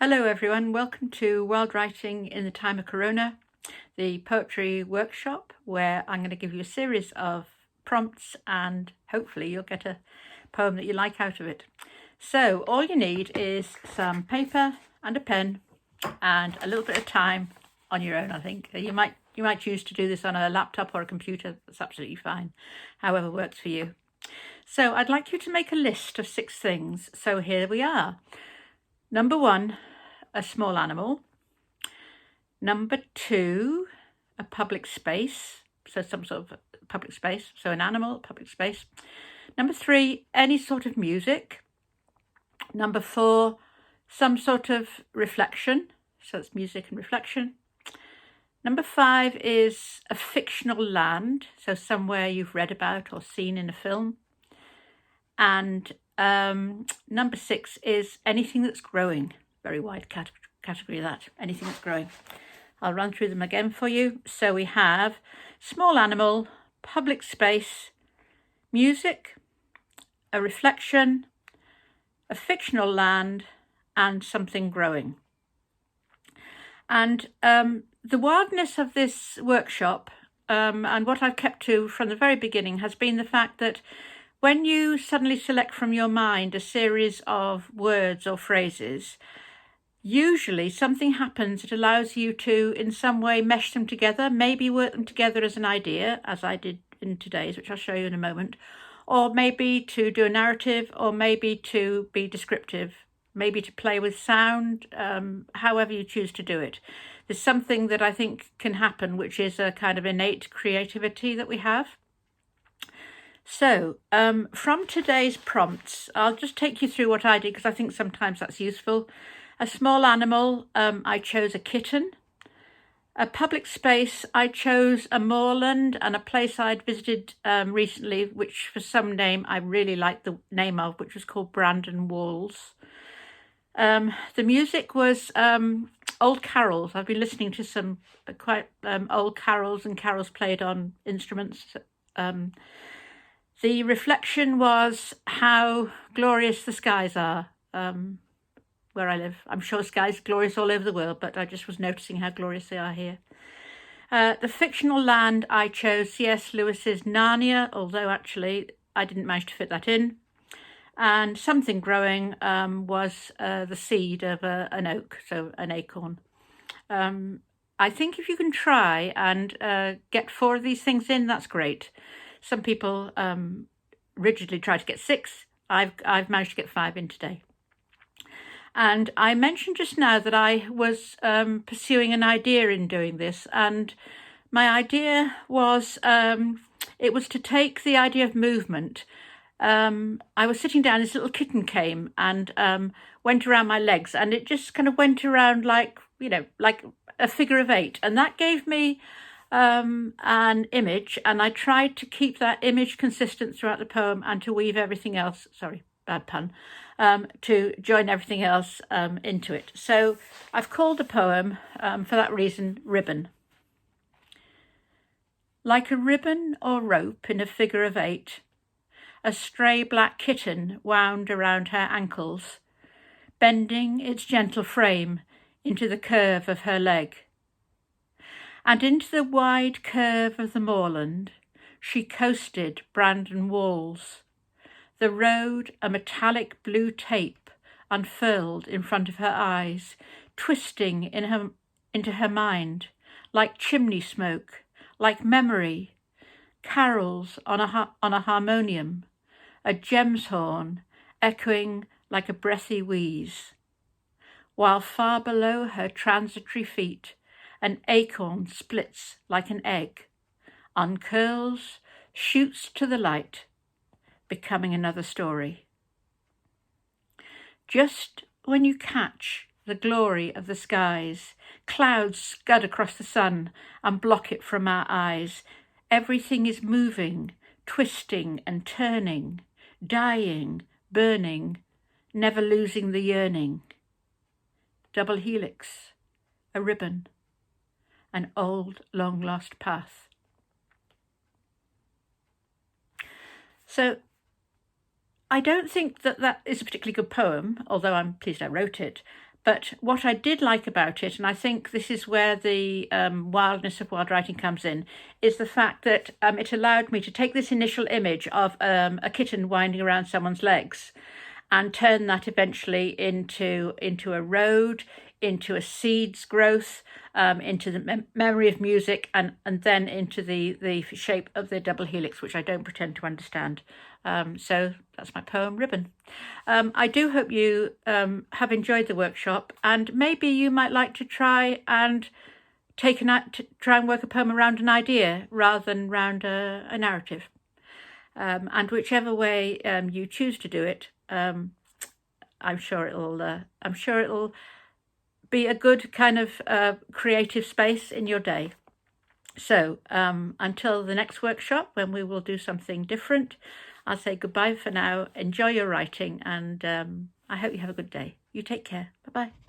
Hello everyone, welcome to World Writing in the Time of Corona, the poetry workshop where I'm going to give you a series of prompts and hopefully you'll get a poem that you like out of it. So all you need is some paper and a pen and a little bit of time on your own, I think. You might choose to do this on a laptop or a computer, that's absolutely fine, however works for you. So I'd like you to make a list of 6 things. So here we are. Number 1, a small animal. Number 2, a public space, so some sort of public space, so an animal, public space. Number 3, any sort of music. Number 4, some sort of reflection, so it's music and reflection. Number 5 is a fictional land, so somewhere you've read about or seen in a film. And number 6 is anything that's growing, very wide category of that, anything that's growing. I'll run through them again for you. So we have small animal, public space, music, a reflection, a fictional land, and something growing. And the wildness of this workshop and what I've kept to from the very beginning has been the fact that when you suddenly select from your mind a series of words or phrases, usually something happens that allows you to in some way mesh them together, maybe work them together as an idea, as I did in today's, which I'll show you in a moment, or maybe to do a narrative, or maybe to be descriptive, maybe to play with sound, however you choose to do it. There's something that I think can happen, which is a kind of innate creativity that we have. So from today's prompts, I'll just take you through what I did because I think sometimes that's useful. A small animal, I chose a kitten. A public space, I chose a moorland and a place I'd visited recently, which for some name I really liked the name of, which was called Brandon Walls. The music was old carols. I've been listening to some quite old carols and carols played on instruments. The reflection was how glorious the skies are where I live. I'm sure skies are glorious all over the world, but I just was noticing how glorious they are here. The fictional land, I chose C.S. Lewis's Narnia, although actually I didn't manage to fit that in. And something growing was the seed of an oak, so an acorn. I think if you can try and get 4 of these things in, that's great. Some people rigidly try to get 6. I've managed to get 5 in today. And I mentioned just now that I was pursuing an idea in doing this. And my idea was, it was to take the idea of movement. I was sitting down, this little kitten came and went around my legs, and it just kind of went around like a figure of 8. And that gave me an image, and I tried to keep that image consistent throughout the poem and to weave everything else, sorry, bad pun, to join everything else into it. So I've called the poem, for that reason, Ribbon. Like a ribbon or rope in a figure of 8, a stray black kitten wound around her ankles, bending its gentle frame into the curve of her leg. And into the wide curve of the moorland she coasted Brandon Walls, the road a metallic blue tape unfurled in front of her eyes, twisting into her mind, like chimney smoke, like memory, carols on a harmonium, a gem's horn echoing like a breathy wheeze, while far below her transitory feet an acorn splits like an egg, uncurls, shoots to the light, becoming another story. Just when you catch the glory of the skies, clouds scud across the sun and block it from our eyes. Everything is moving, twisting and turning, dying, burning, never losing the yearning. Double helix, a ribbon, an old, long-lost path. So I don't think that is a particularly good poem, although I'm pleased I wrote it, But what I did like about it, and I think this is where the wildness of wild writing comes in, is the fact that it allowed me to take this initial image of a kitten winding around someone's legs and turn that eventually into a road, into a seed's growth, into the memory of music, and then into the shape of the double helix, which I don't pretend to understand. So that's my poem Ribbon. I do hope you have enjoyed the workshop, and maybe you might like to try and try and work a poem around an idea rather than around a narrative. And whichever way you choose to do it, I'm sure it'll be a good kind of creative space in your day. So until the next workshop, when we will do something different, I'll say goodbye for now. Enjoy your writing, and I hope you have a good day. You take care. Bye-bye.